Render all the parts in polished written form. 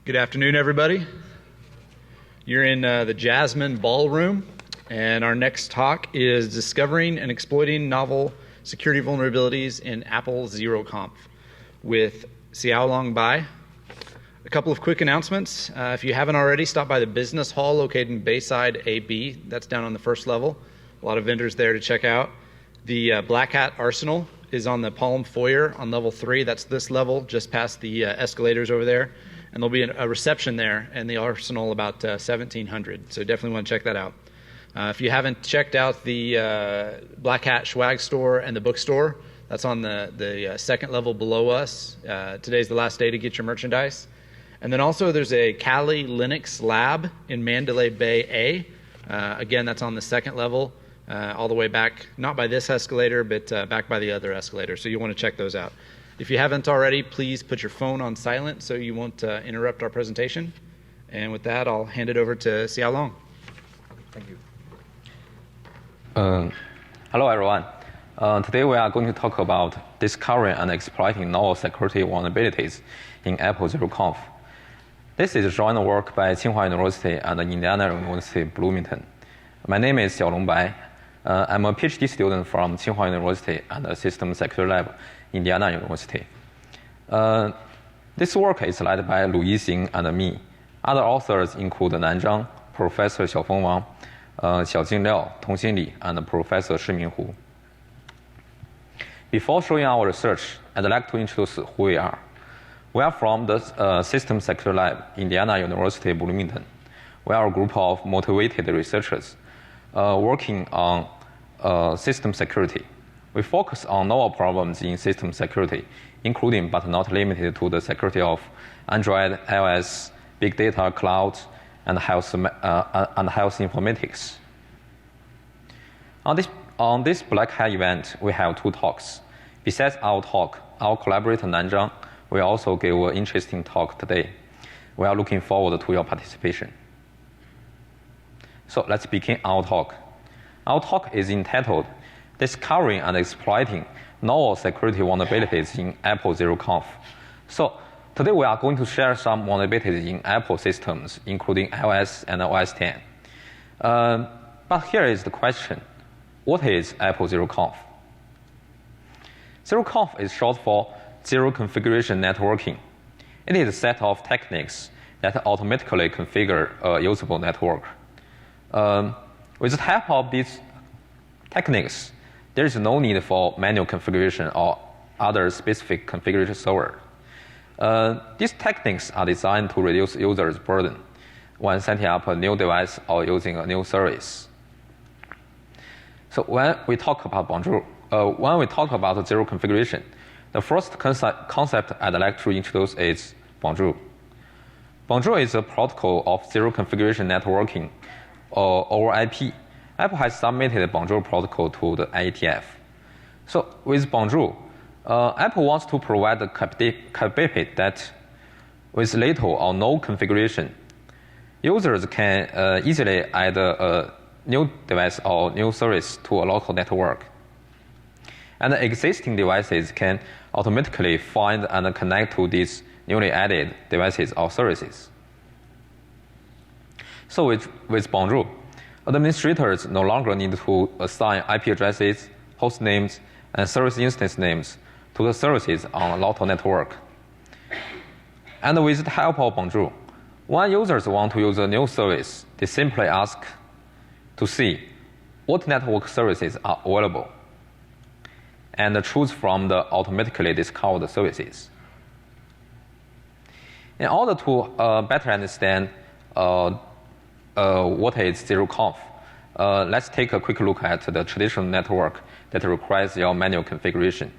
Good afternoon, everybody. You're in the Jasmine Ballroom, and our next talk is Discovering and Exploiting Novel Security Vulnerabilities in Apple ZeroConf with Xiaolong Bai. A couple of quick announcements. If you haven't already, stop by the Business Hall located in Bayside AB. That's down on the first level. A lot of vendors there to check out. The Black Hat Arsenal is on the Palm Foyer on level 3. That's this level, just past the escalators over there. And there'll be a reception there in the Arsenal about 1700. So definitely want to check that out. If you haven't checked out the Black Hat Swag Store and the bookstore, that's on the second level below us. Today's the last day to get your merchandise. And then also there's a Kali Linux lab in Mandalay Bay A. Again, that's on the second level. All the way back, not by this escalator, but back by the other escalator. So you want to check those out. If you haven't already, please put your phone on silent so you won't interrupt our presentation. And with that, I'll hand it over to Xiaolong. Thank you. Hello, everyone. Today we are going to talk about discovering and exploiting novel security vulnerabilities in Apple ZeroConf. This is joint work by Tsinghua University and Indiana University Bloomington. My name is Xiaolong Bai. I'm a PhD student from Tsinghua University and the System Security Lab, Indiana University. This work is led by Luyi, Xing, and me. Other authors include Nan Zhang, Professor Xiaofeng Wang, Xiaojing Liao, Tongxin Li, and Professor Shiming Hu. Before showing our research, I'd like to introduce who we are. We are from the System Security Lab, Indiana University, Bloomington. We are a group of motivated researchers working on system security. We focus on novel problems in system security, including but not limited to the security of Android, iOS, big data, cloud, and health informatics. On this Black Hat event, we have 2 talks. Besides our talk, our collaborator Nan Zhang will also give an interesting talk today. We are looking forward to your participation. So let's begin our talk. Our talk is entitled Discovering and Exploiting Novel Security Vulnerabilities in Apple ZeroConf. So today we are going to share some vulnerabilities in Apple systems, including iOS and OS X. But here is the question. What is Apple ZeroConf? ZeroConf is short for Zero Configuration Networking. It is a set of techniques that automatically configure a usable network. With the help of these techniques, there is no need for manual configuration or other specific configuration server. These techniques are designed to reduce users' burden when setting up a new device or using a new service. So when we talk about Bonjour, when we talk about zero configuration, the first concept I'd like to introduce is Bonjour. Bonjour is a protocol of zero configuration networking over IP. Apple has submitted Bonjour protocol to the IETF. So with Bonjour, Apple wants to provide the capability that with little or no configuration, users can easily add a new device or new service to a local network. And existing devices can automatically find and connect to these newly added devices or services. So with Bonjour, administrators no longer need to assign IP addresses, host names, and service instance names to the services on a local network. And with the help of Bonjour, when users want to use a new service, they simply ask to see what network services are available and choose from the automatically discovered services. In order to better understand what is ZeroConf, let's take a quick look at the traditional network that requires your manual configuration.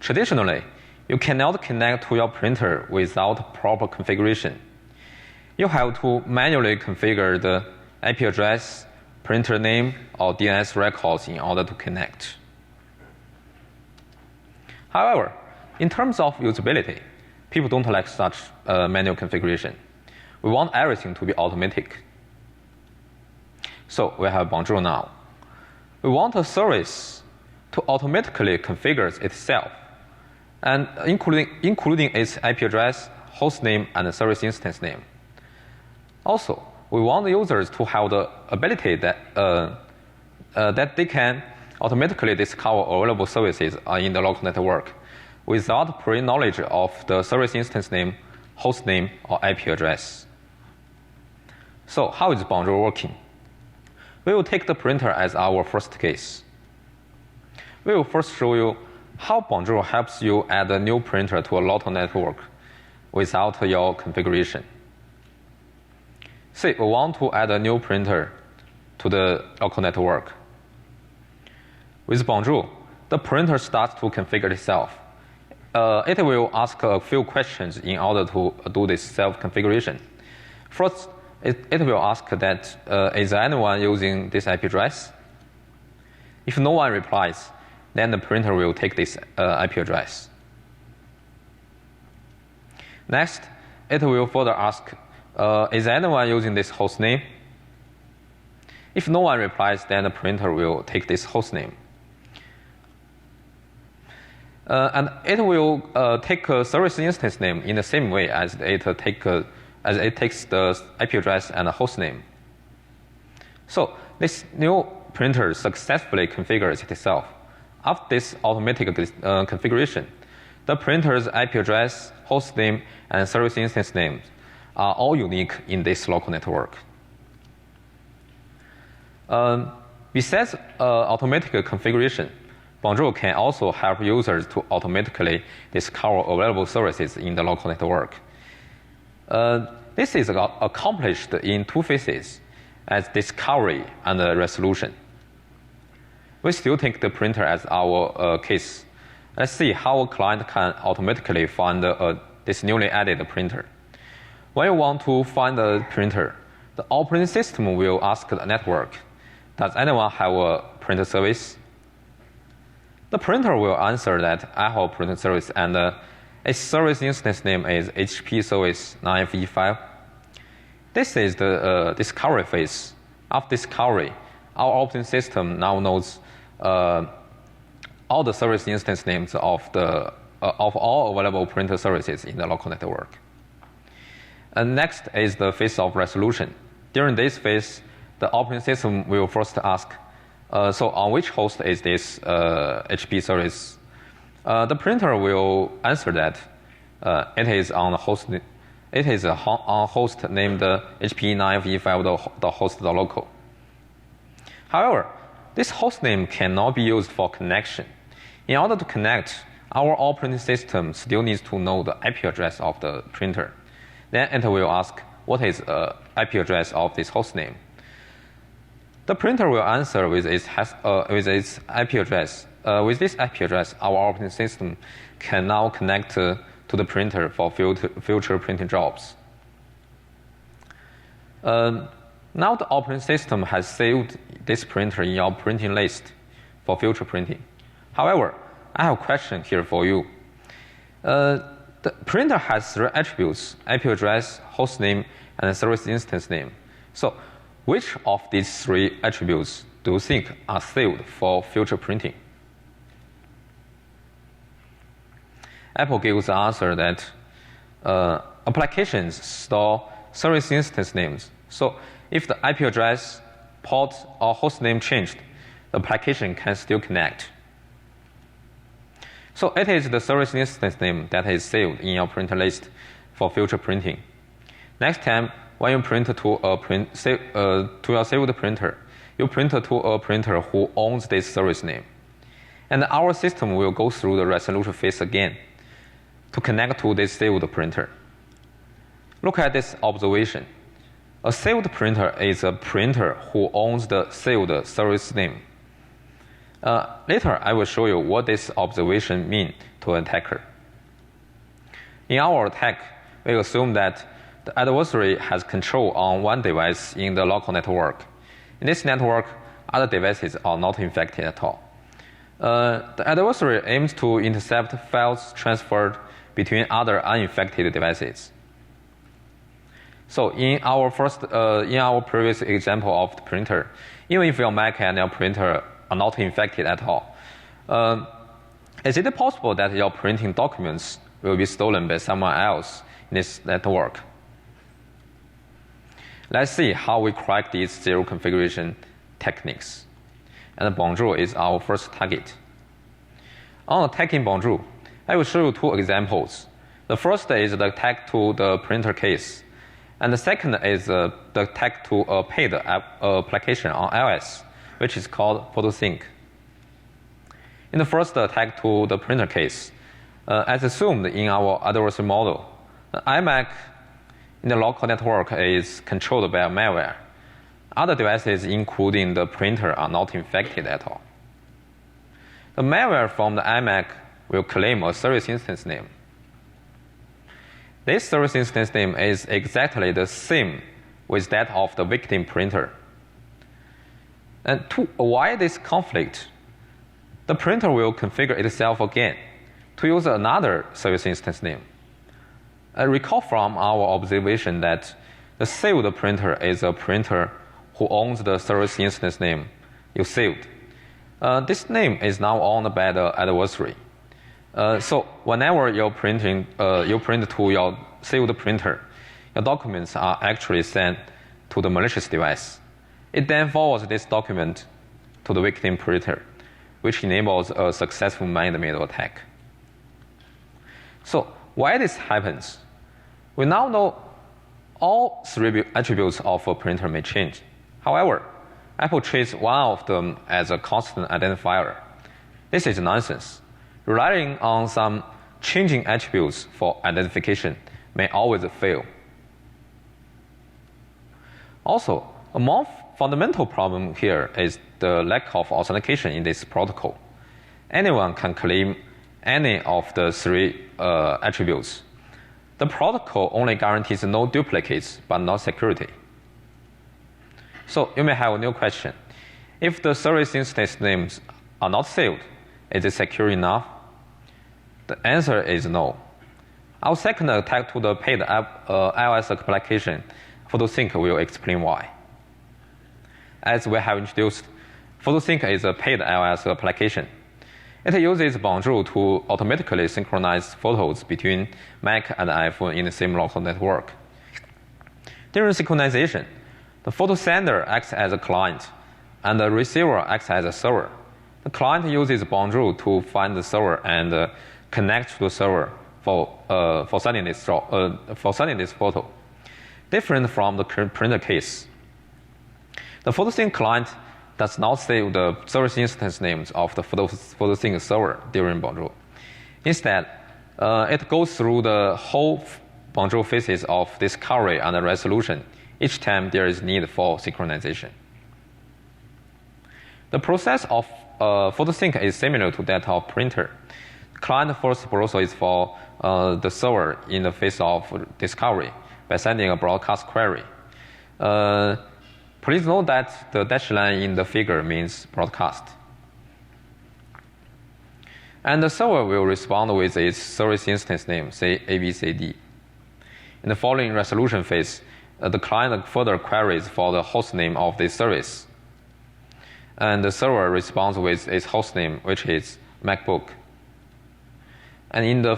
Traditionally, you cannot connect to your printer without proper configuration. You have to manually configure the IP address, printer name, or DNS records in order to connect. However, in terms of usability, people don't like such manual configuration. We want everything to be automatic. So we have Bonjour now. We want a service to automatically configure itself, and including its IP address, host name and service instance name. Also, we want the users to have the ability that, that they can automatically discover available services in the local network without pre-knowledge of the service instance name, host name, or IP address. So how is Bonjour working? We will take the printer as our first case. We will first show you how Bonjour helps you add a new printer to a local network without your configuration. Say we want to add a new printer to the local network. With Bonjour, the printer starts to configure itself. It will ask a few questions in order to do this self-configuration. First, it will ask that, is anyone using this IP address? If no one replies, then the printer will take this IP address. Next, it will further ask, is anyone using this host name? If no one replies, then the printer will take this host name. And it will take a service instance name in the same way as it takes the IP address and the host name. So this new printer successfully configures itself. After this automatic configuration, the printer's IP address, host name, and service instance names are all unique in this local network. Besides automatic configuration, Bonjour can also help users to automatically discover available services in the local network. This is accomplished in two phases, as discovery and resolution. We still take the printer as our case. Let's see how a client can automatically find this newly added printer. When you want to find the printer, the operating system will ask the network, does anyone have a printer service? The printer will answer that I have a printer service, and its service instance name is HP service 9V5. This is the discovery phase. After discovery, our operating system now knows all the service instance names of all available printer services in the local network. And next is the phase of resolution. During this phase, the operating system will first ask, so on which host is this HP service? The printer will answer that it is on the host. It is on host named HP9V5, the host the local. However, this host name cannot be used for connection. In order to connect, our operating system still needs to know the IP address of the printer. Then it will ask, what is the IP address of this host name? The printer will answer with its IP address. With this IP address, our operating system can now connect to the printer for future printing jobs. Now the operating system has saved this printer in your printing list for future printing. However, I have a question here for you. The printer has three attributes: IP address, host name, and service instance name. So, which of these three attributes do you think are saved for future printing? Apple gives the answer that applications store service instance names. So if the IP address, port, or host name changed, the application can still connect. So it is the service instance name that is saved in your printer list for future printing. Next time, when you print to your saved printer, you print to a printer who owns this service name. And our system will go through the resolution phase again to connect to this saved printer. Look at this observation. A saved printer is a printer who owns the saved service name. Later, I will show you what this observation means to an attacker. In our attack, we assume that the adversary has control on one device in the local network. In this network, other devices are not infected at all. The adversary aims to intercept files transferred between other uninfected devices. So in our previous example of the printer, even if your Mac and your printer are not infected at all, is it possible that your printing documents will be stolen by someone else in this network. Let's see how we crack these zero configuration techniques. And Bonjour is our first target. On attacking Bonjour, I will show you two examples. The first is the attack to the printer case, and the second is the attack to a paid application on iOS, which is called PhotoSync. In the first attack to the printer case, as assumed in our adversary model, the iMac in the local network is controlled by malware. Other devices, including the printer, are not infected at all. The malware from the iMac will claim a service instance name. This service instance name is exactly the same with that of the victim printer. And to avoid this conflict, the printer will configure itself again to use another service instance name. Recall from our observation that the saved printer is a printer who owns the service instance name you saved. This name is now owned by the adversary. So whenever you print to your saved printer, your documents are actually sent to the malicious device. It then forwards this document to the victim printer, which enables a successful man-in-the-middle attack. So why this happens? We now know all three attributes of a printer may change. However, Apple treats one of them as a constant identifier. This is nonsense. Relying on some changing attributes for identification may always fail. Also, a more fundamental problem here is the lack of authentication in this protocol. Anyone can claim any of the three attributes. The protocol only guarantees no duplicates, but not security. So you may have a new question. If the service instance names are not saved, is it secure enough? The answer is no. Our second attack to the paid iOS application, PhotoSync, will explain why. As we have introduced, PhotoSync is a paid iOS application. It uses Bonjour to automatically synchronize photos between Mac and iPhone in the same local network. During synchronization, the photo sender acts as a client, and the receiver acts as a server. The client uses Bonjour to find the server and connect to the server for sending this photo. Different from the printer case, the PhotoSync client does not save the service instance names of the PhotoSync server during Bonjour. Instead, it goes through the whole Bonjour phases of discovery and resolution each time there is need for synchronization. The process of PhotoSync is similar to that of printer. Client first process for the server in the phase of discovery by sending a broadcast query. Please note that the dashed line in the figure means broadcast. And the server will respond with its service instance name, say ABCD. In the following resolution phase, the client further queries for the host name of this service. And the server responds with its host name, which is MacBook. And in the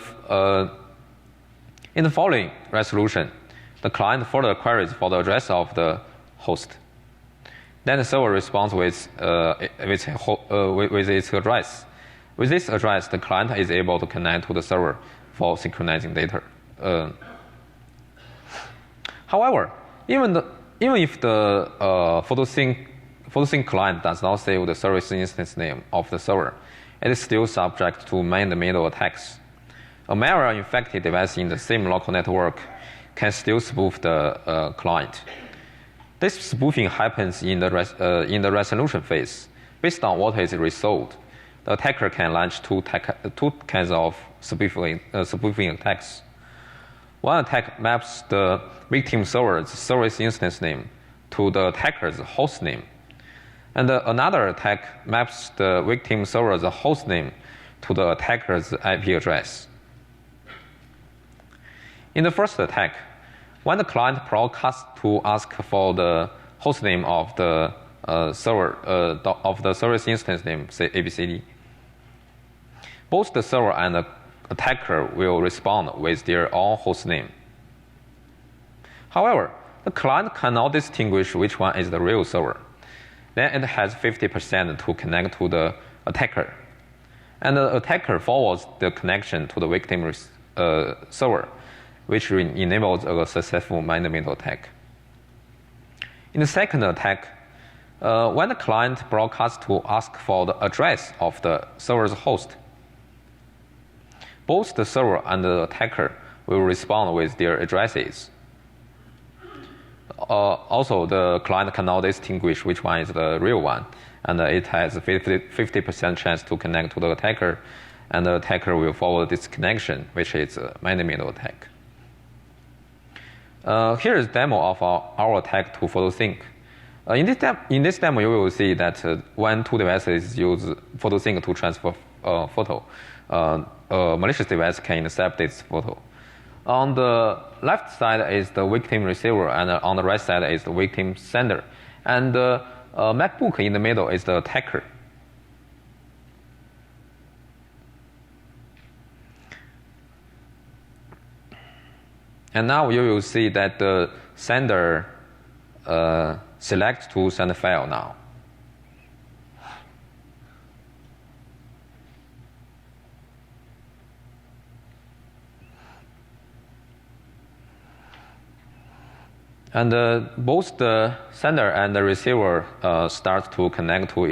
following resolution, the client further queries for the address of the host. Then the server responds with its address. With this address, the client is able to connect to the server for synchronizing data. However, even if the PhotoSync client does not save the service instance name of the server, it is still subject to man-in-the-middle attacks. A malware-infected device in the same local network can still spoof the client. This spoofing happens in the resolution phase. Based on what is resolved, the attacker can launch two kinds of spoofing attacks. One attack maps the victim server's service instance name to the attacker's host name. And another attack maps the victim server's host name to the attacker's IP address. In the first attack, when the client broadcasts to ask for the host name of the server of the service instance name, say ABCD, both the server and the attacker will respond with their own host name. However, the client cannot distinguish which one is the real server. Then it has 50% to connect to the attacker. And the attacker forwards the connection to the victim server, which enables a successful man-in-the-middle attack. In the second attack, when the client broadcasts to ask for the address of the server's host, both the server and the attacker will respond with their addresses. Also, the client cannot distinguish which one is the real one, and it has a 50% chance to connect to the attacker, and the attacker will forward this connection, which is a man-in-the-middle attack. Here is a demo of our attack to PhotoSync. In this demo, you will see that when two devices use PhotoSync to transfer photo, a malicious device can intercept this photo. On the left side is the victim receiver, and on the right side is the victim sender. And the MacBook in the middle is the attacker. And now you will see that the sender selects to send a file now. And both the sender and the receiver start to connect to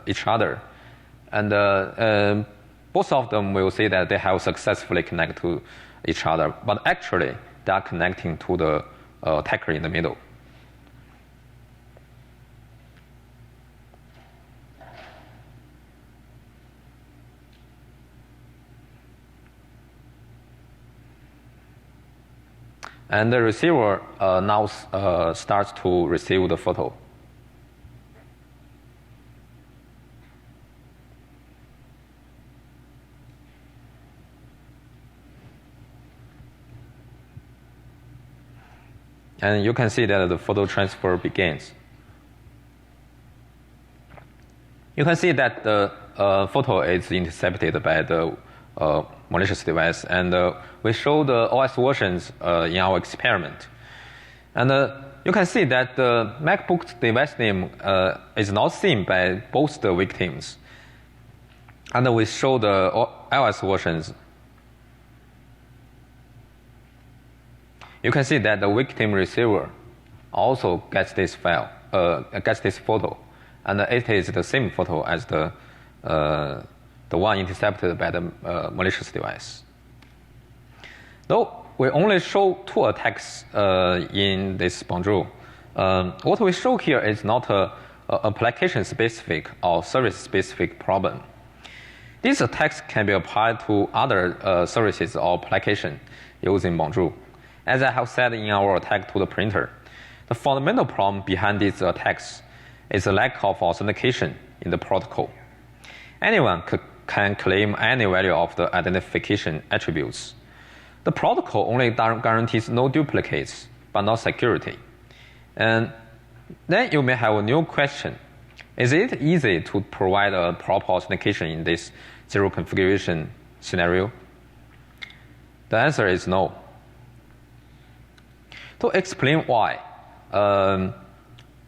each other. And both of them will say that they have successfully connected to each other, but actually they are connecting to the attacker in the middle. And the receiver now starts to receive the photo. And you can see that the photo transfer begins. You can see that the photo is intercepted by the malicious device, and we show the OS versions in our experiment. And you can see that the MacBook device name is not seen by both the victims. And we show the iOS versions. You can see that the victim receiver also gets this file, gets this photo, and it is the same photo as the one intercepted by the malicious device. Though we only show two attacks in this Bonjour, what we show here is not an application-specific or service-specific problem. These attacks can be applied to other services or applications using Bonjour. As I have said in our attack to the printer, the fundamental problem behind these attacks is a lack of authentication in the protocol. Anyone can claim any value of the identification attributes. The protocol only guarantees no duplicates, but not security. And then you may have a new question. Is it easy to provide a proper authentication in this zero configuration scenario? The answer is no. To explain why,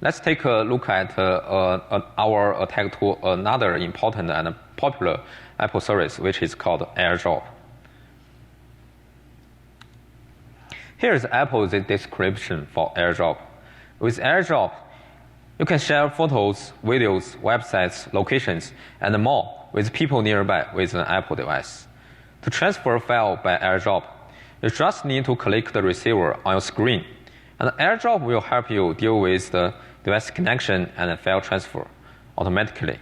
let's take a look at our attack to another important and popular Apple service, which is called AirDrop. Here is Apple's description for AirDrop. With AirDrop, you can share photos, videos, websites, locations, and more with people nearby with an Apple device. To transfer a file by AirDrop, you just need to click the receiver on your screen, and AirDrop will help you deal with the device connection and file transfer automatically.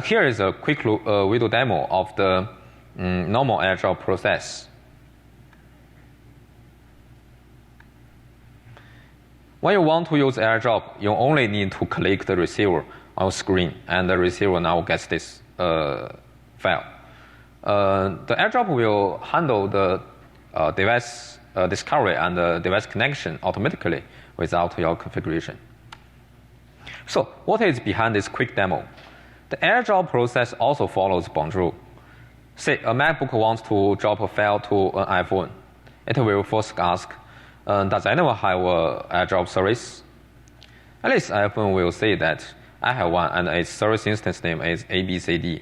Here is a quick video demo of the normal AirDrop process. When you want to use AirDrop, you only need to click the receiver on your screen, and the receiver now gets this file. The AirDrop will handle the device discovery and the device connection automatically without your configuration. So what is behind this quick demo? The AirDrop process also follows Bonjour. Say a MacBook wants to drop a file to an iPhone. It will first ask, does anyone have an AirDrop service? At least iPhone will say that I have one and its service instance name is ABCD.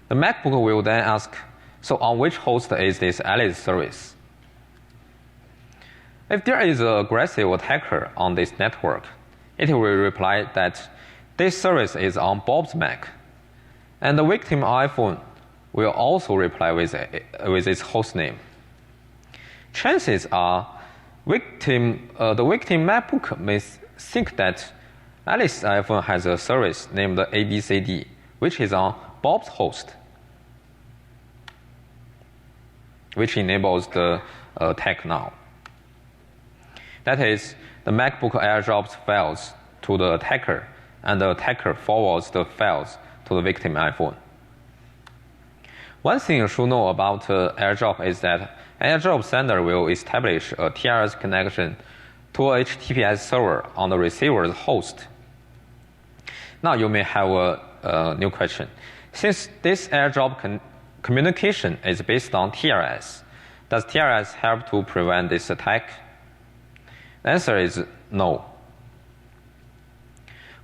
The MacBook will then ask, so on which host is this Alice service? If there is an aggressive attacker on this network, it will reply that this service is on Bob's Mac. And the victim iPhone will also reply with its host name. Chances are the victim MacBook may think that Alice's iPhone has a service named ABCD, which is on Bob's host, which enables the attack now. That is, the MacBook airdrops files to the attacker, and the attacker forwards the files to the victim iPhone. One thing you should know about AirDrop is that AirDrop sender will establish a TLS connection to a HTTPS server on the receiver's host. Now you may have a new question. Since this AirDrop communication is based on TLS, does TLS help to prevent this attack? The answer is no.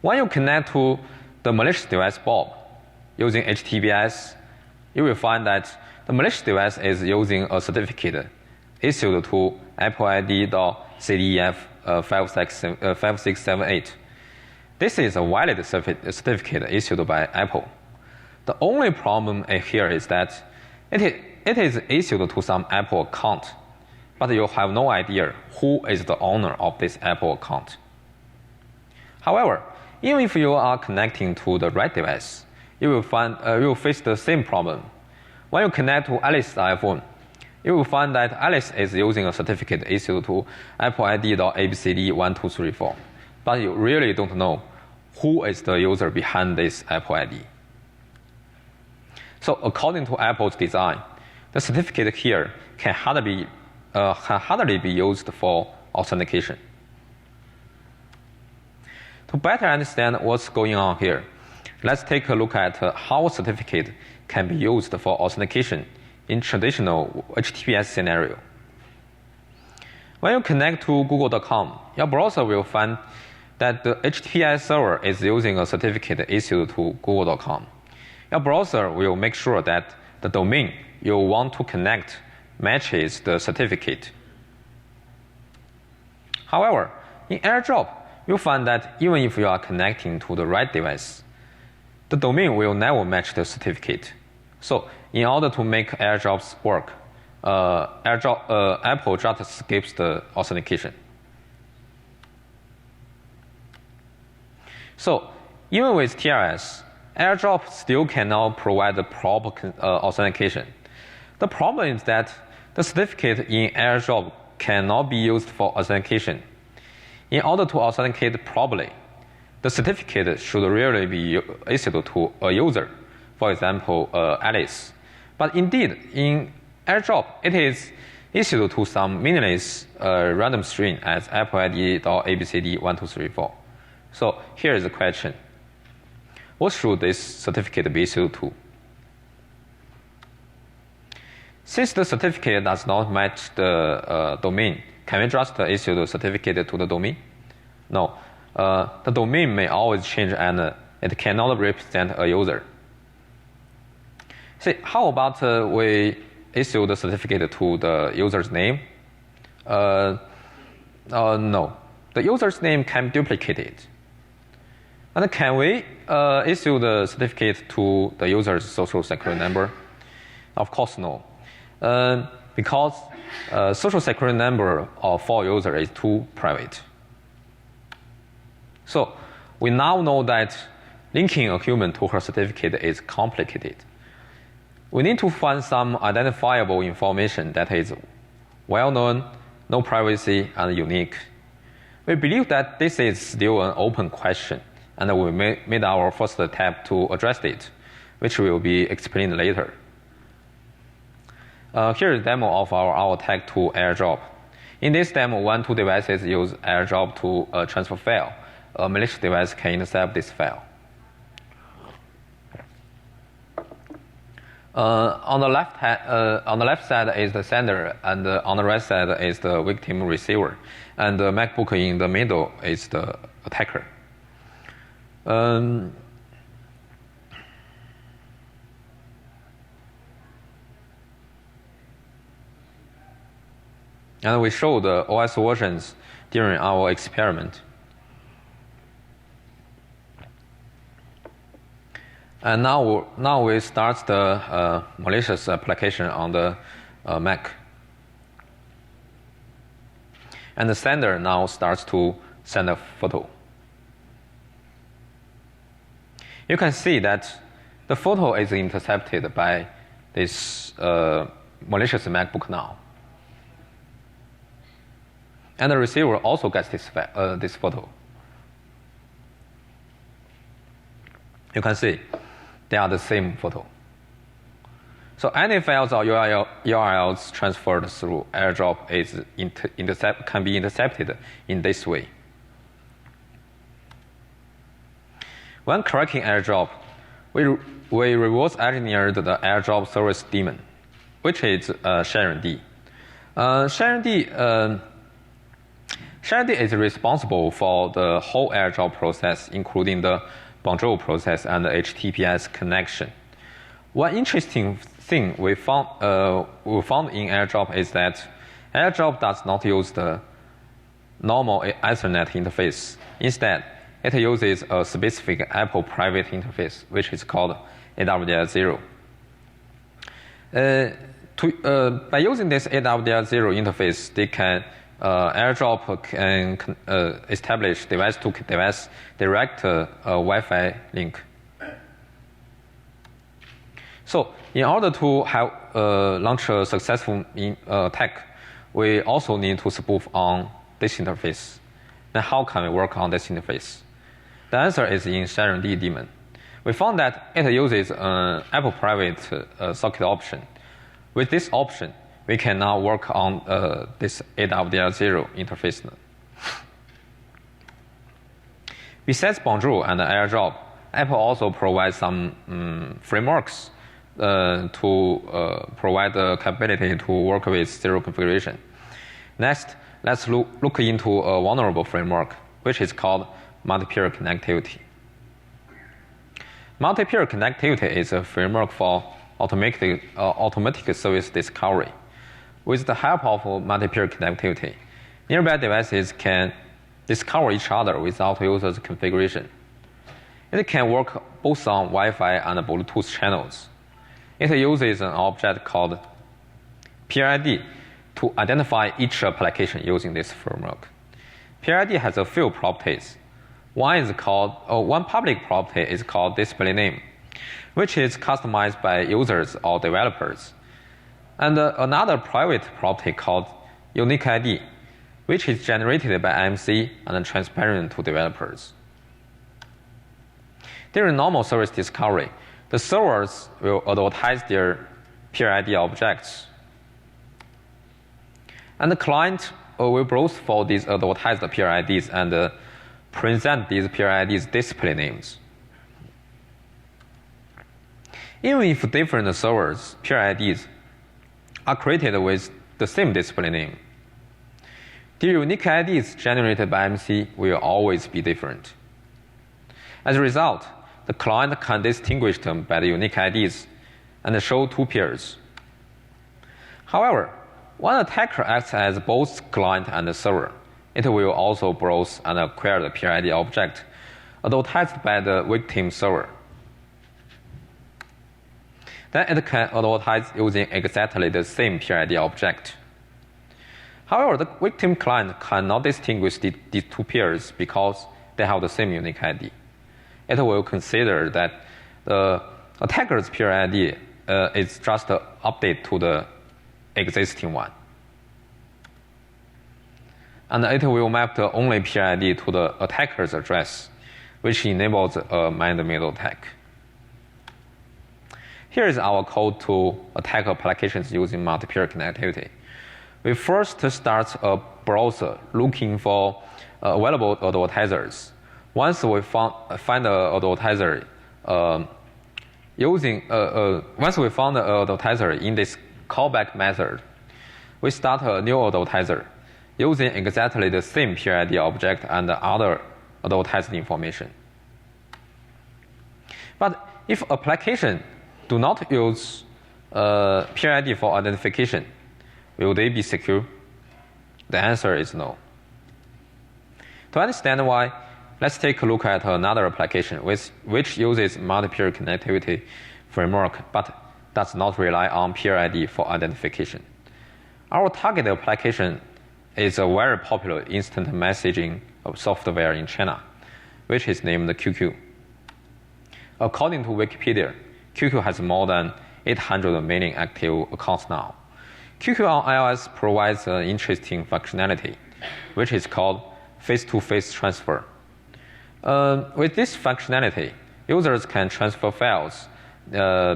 When you connect to the malicious device Bob using HTTPS, you will find that the malicious device is using a certificate issued to Apple ID.CDEF 5678. This is a valid certificate issued by Apple. The only problem here is that it is issued to some Apple account, but you have no idea who is the owner of this Apple account. However, even if you are connecting to the right device, you will face the same problem. When you connect to Alice's iPhone, you will find that Alice is using a certificate issued to Apple ID.ABCD1234, but you really don't know who is the user behind this Apple ID. So according to Apple's design, the certificate here can hardly be used for authentication. To better understand what's going on here, let's take a look at how a certificate can be used for authentication in traditional HTTPS scenario. When you connect to google.com, your browser will find that the HTTPS server is using a certificate issued to google.com. Your browser will make sure that the domain you want to connect matches the certificate. However, in AirDrop, you'll find that even if you are connecting to the right device, the domain will never match the certificate. So in order to make AirDrops work, Apple just skips the authentication. So even with TLS, AirDrop still cannot provide the proper authentication. The problem is that the certificate in AirDrop cannot be used for authentication. In order to authenticate properly, the certificate should really be issued to a user, for example, Alice. But indeed, in AirDrop, it is issued to some meaningless random string as Apple ID.ABCD1234. So here is the question. What should this certificate be issued to? Since the certificate does not match the domain, can we just issue the certificate to the domain? No. The domain may always change and it cannot represent a user. See, how about we issue the certificate to the user's name? No. The user's name can be duplicated. And can we issue the certificate to the user's social security number? Of course, no. Because social security number for user is too private. So we now know that linking a human to her certificate is complicated. We need to find some identifiable information that is well-known, no privacy, and unique. We believe that this is still an open question, and we made our first attempt to address it, which will be explained later. Here is a demo of our attack to AirDrop. In this demo, two devices use AirDrop to transfer file. A malicious device can intercept this file. On the left side is the sender, and on the right side is the victim receiver, and the MacBook in the middle is the attacker. And we show the OS versions during our experiment. And now we start the malicious application on the Mac. And the sender now starts to send a photo. You can see that the photo is intercepted by this malicious MacBook now. And the receiver also gets this photo. You can see they are the same photo. So any files or URLs transferred through AirDrop can be intercepted in this way. When cracking AirDrop, we reverse engineered the AirDrop service daemon, which is sharing D. Sharing D is responsible for the whole AirDrop process, including the Bonjour process and the HTTPS connection. One interesting thing we found in AirDrop is that AirDrop does not use the normal Ethernet interface. Instead, it uses a specific Apple private interface, which is called AWS0. By using this AWS0 interface, AirDrop can establish device-to-device direct Wi-Fi link. So, in order to have launch a successful attack, we also need to spoof on this interface. Then how can we work on this interface? The answer is in sharing D daemon. We found that it uses an Apple private socket option. With this option, we can now work on this AWS0 interface. Besides Bonjour and AirDrop, Apple also provides some frameworks to provide the capability to work with zero configuration. Next, let's look into a vulnerable framework, which is called Multipeer connectivity. Multipeer connectivity is a framework for automatic service discovery. With the help of multipeer connectivity, nearby devices can discover each other without user's configuration. It can work both on Wi-Fi and Bluetooth channels. It uses an object called PID to identify each application using this framework. PID has a few properties. One public property is called display name, which is customized by users or developers. And another private property called unique ID, which is generated by IMC and transparent to developers. During normal service discovery, the servers will advertise their PID objects. And the client will browse for these advertised PIDs and present these PIDs display names. Even if different servers' PIDs are created with the same display name, the unique IDs generated by IMC will always be different. As a result, the client can distinguish them by the unique IDs and show two pairs. However, when an attacker acts as both client and server, it will also browse and acquire the PID object advertised by the victim server. Then it can advertise using exactly the same PID object. However, the victim client cannot distinguish these two pairs because they have the same unique ID. It will consider that the attacker's PID is just an update to the existing one. And it will map the only PID to the attacker's address, which enables a man-in-the-middle attack. Here is our code to attack applications using multipeer connectivity. We first start a browser looking for available advertisers. Once we find an advertiser, using once we found an advertiser in this callback method, we start a new advertiser using exactly the same peer ID object and other advertised information. But if application do not use peer ID for identification, will they be secure? The answer is no. To understand why, let's take a look at another application which uses multi-peer connectivity framework but does not rely on peer ID for identification. Our target application is a very popular instant messaging software in China, which is named QQ. According to Wikipedia, QQ has more than 800 million active accounts now. QQ on iOS provides an interesting functionality, which is called face-to-face transfer. With this functionality, users can transfer files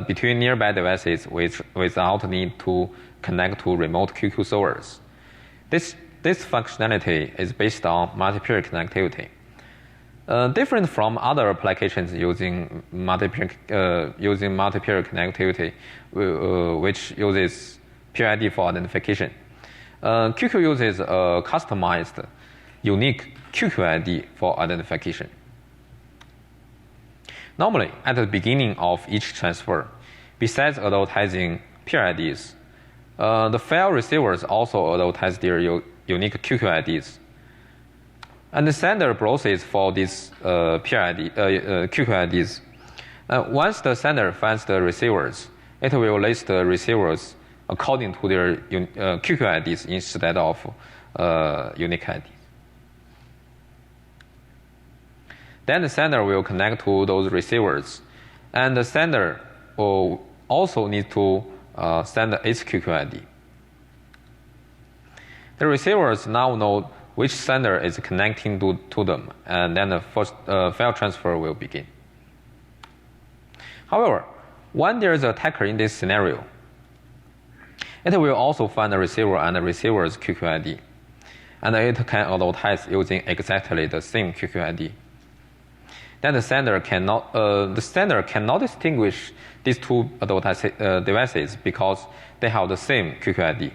between nearby devices without need to connect to remote QQ servers. This functionality is based on multi-peer connectivity. Different from other applications using multi-peer connectivity, which uses peer ID for identification. QQ uses a customized, unique QQ ID for identification. Normally, at the beginning of each transfer, besides advertising peer IDs, the file receivers also advertise their unique QQ IDs. And the sender browses for these QQ IDs. Once the sender finds the receivers, it will list the receivers according to their QQ IDs instead of unique IDs. Then the sender will connect to those receivers, and the sender will also need to send its QQ ID. The receivers now know which sender is connecting to them, and then the first file transfer will begin. However, when there is an attacker in this scenario, it will also find the receiver and the receiver's QQ ID, and it can advertise using exactly the same QQ ID. Then the sender cannot distinguish these two devices because they have the same QQ ID.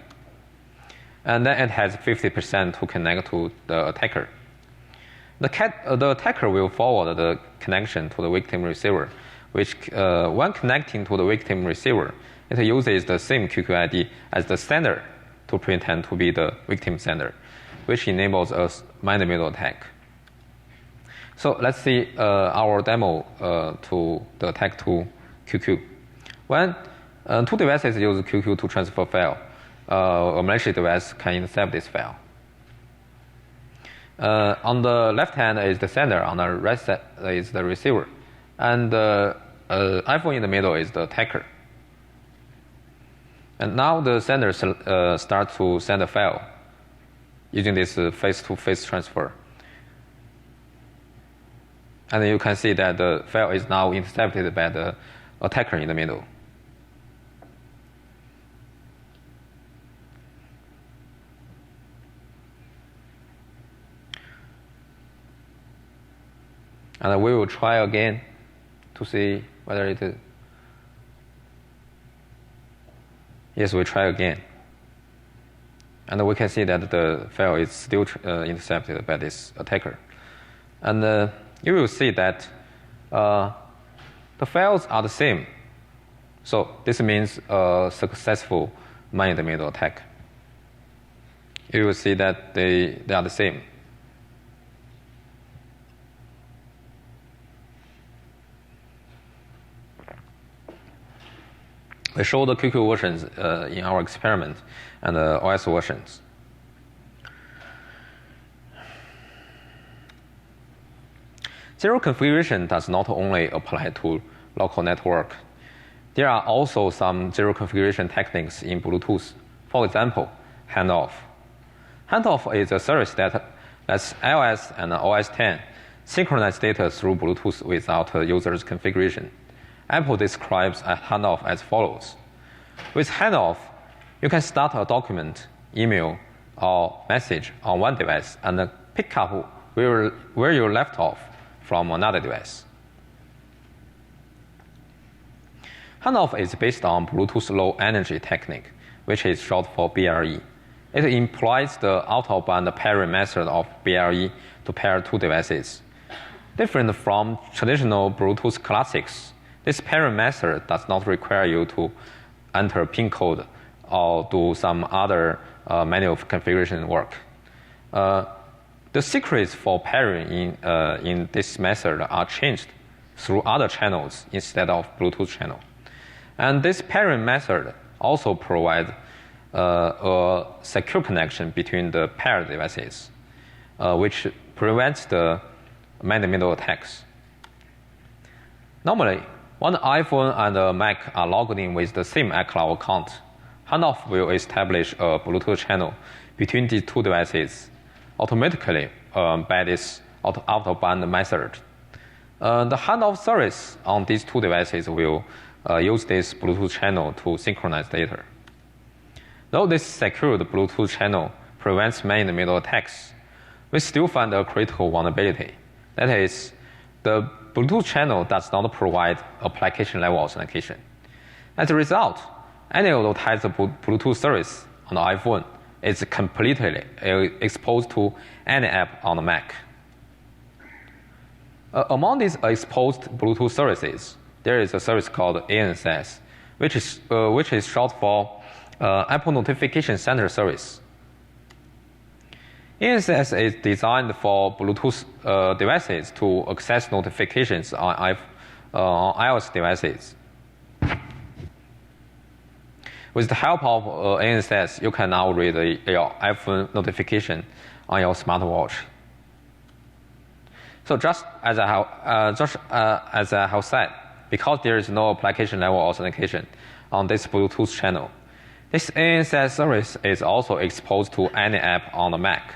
And then it has 50% to connect to the attacker. The attacker will forward the connection to the victim receiver, which when connecting to the victim receiver, it uses the same QQ ID as the sender to pretend to be the victim sender, which enables a man-in-the-middle attack. So let's see our demo to the attack to QQ. When two devices use QQ to transfer file, a malicious device can intercept this file. On the left hand is the sender, on the right side is the receiver, and the iPhone in the middle is the attacker. And now the sender starts to send a file using this face-to-face transfer. And you can see that the file is now intercepted by the attacker in the middle. And we will try again to see whether it is. Yes, we try again. And we can see that the file is still intercepted by this attacker. And you will see that the files are the same. So this means a successful man-in-the-middle attack. You will see that they are the same. We show the QQ versions in our experiment and the OS versions. Zero configuration does not only apply to local network. There are also some zero configuration techniques in Bluetooth. For example, handoff. Handoff is a service that lets iOS and OS X synchronize data through Bluetooth without a user's configuration. Apple describes a handoff as follows. With handoff, you can start a document, email, or message on one device and pick up where you left off from another device. Handoff is based on Bluetooth Low Energy technique, which is short for BLE. It employs the out-of-band pairing method of BLE to pair two devices. Different from traditional Bluetooth classics, this pairing method does not require you to enter PIN code or do some other manual configuration work. The secrets for pairing in this method are changed through other channels instead of Bluetooth channel. And this pairing method also provides a secure connection between the paired devices, which prevents the man-in-the-middle attacks. Normally, when the iPhone and the Mac are logged in with the same iCloud account, handoff will establish a Bluetooth channel between these two devices automatically by this out-of-band method. The handoff service on these two devices will use this Bluetooth channel to synchronize data. Though this secured Bluetooth channel prevents man-in-the-middle attacks, we still find a critical vulnerability. That is, the Bluetooth channel does not provide application-level authentication. As a result, any advertised Bluetooth service on the iPhone is completely exposed to any app on the Mac. Among these exposed Bluetooth services, there is a service called ANSS, which is short for Apple Notification Center Service. ANSS is designed for Bluetooth devices to access notifications on iOS devices. With the help of ANSS, you can now read your iPhone notification on your smartwatch. So just as I have said, because there is no application-level authentication on this Bluetooth channel, this ANSS service is also exposed to any app on the Mac.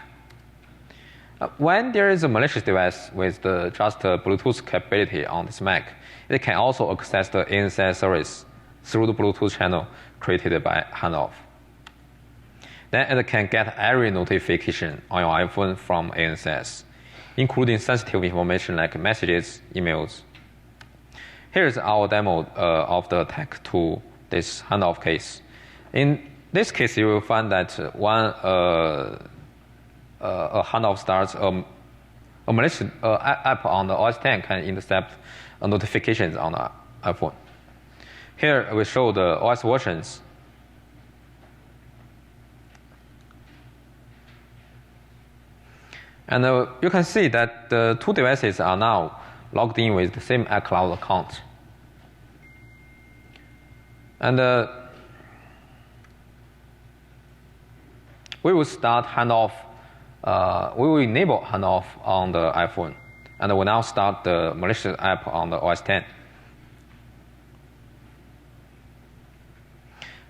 When there is a malicious device with just Bluetooth capability on this Mac, it can also access the ANSS service through the Bluetooth channel created by handoff. Then it can get every notification on your iPhone from ANSS, including sensitive information like messages, emails. Here's our demo of the attack to this handoff case. In this case, you will find that when a handoff starts, a malicious app on the OS X can intercept notifications on the iPhone. Here we show the OS versions. And you can see that the two devices are now logged in with the same iCloud account. And we will start handoff. We will enable handoff on the iPhone, and we now start the malicious app on the OS X.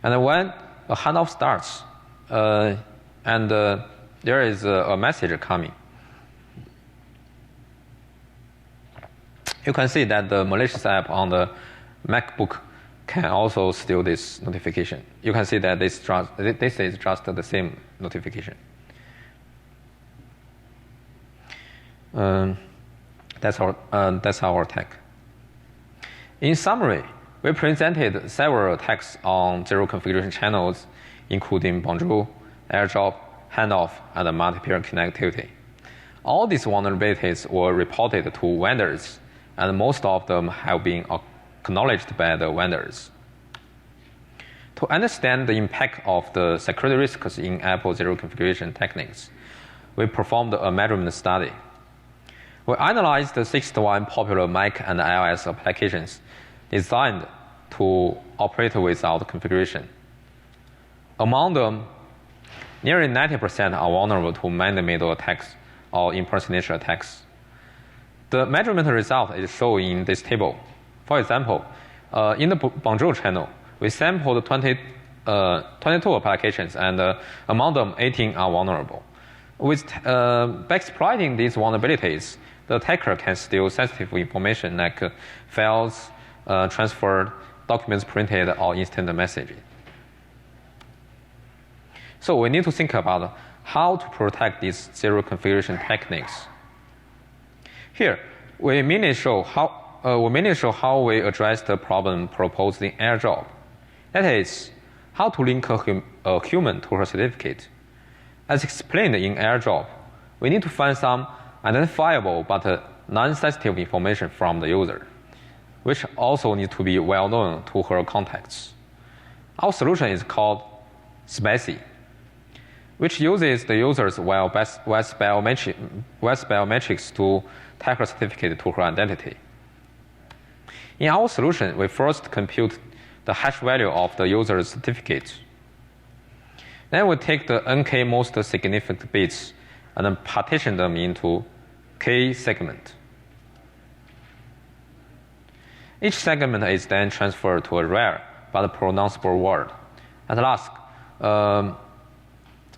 And when a handoff starts, and there is a message coming, you can see that the malicious app on the MacBook can also steal this notification. You can see that this is just the same notification. That's our attack. In summary, we presented several attacks on zero configuration channels, including Bonjour, AirDrop, handoff, and multipeer connectivity. All these vulnerabilities were reported to vendors, and most of them have been acknowledged by the vendors. To understand the impact of the security risks in Apple zero configuration techniques, we performed a measurement study. We analyzed the 61 popular Mac and iOS applications designed to operate without configuration. Among them, nearly 90% are vulnerable to man-in-the-middle attacks or impersonation attacks. The measurement result is shown in this table. For example, in the Bonjour channel, we sampled 22 applications, and among them, 18 are vulnerable. By exploiting these vulnerabilities, the attacker can steal sensitive information like files transferred, documents printed, or instant messaging. So we need to think about how to protect these zero configuration techniques. Here, we mainly show we mainly show how we address the problem proposed in AirDrop. That is, how to link a human to her certificate. As explained in AirDrop, we need to find some identifiable but non-sensitive information from the user, which also needs to be well known to her contacts. Our solution is called SPACY, which uses the user's web biometrics to tag her certificate to her identity. In our solution, we first compute the hash value of the user's certificate. Then we take the NK most significant bits and then partition them into K segments. Each segment is then transferred to a rare but pronounceable word. At last,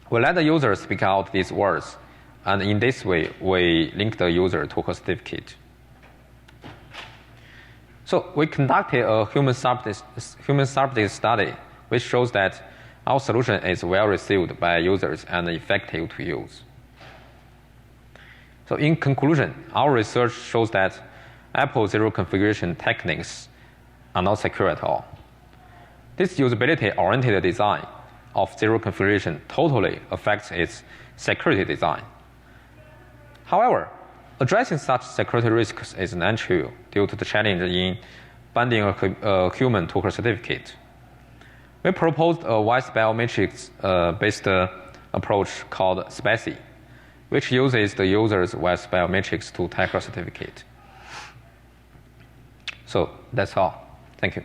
we let the user speak out these words, and in this way, we link the user to her certificate. So we conducted a human subject study, which shows that our solution is well received by users and effective to use. So in conclusion, our research shows that Apple zero configuration techniques are not secure at all. This usability-oriented design of zero configuration totally affects its security design. However, addressing such security risks is non-trivial due to the challenge in binding a human to her certificate. We proposed a voice biometrics-based approach called SPACY, which uses the user's voice biometrics to tag her certificate. So that's all. Thank you.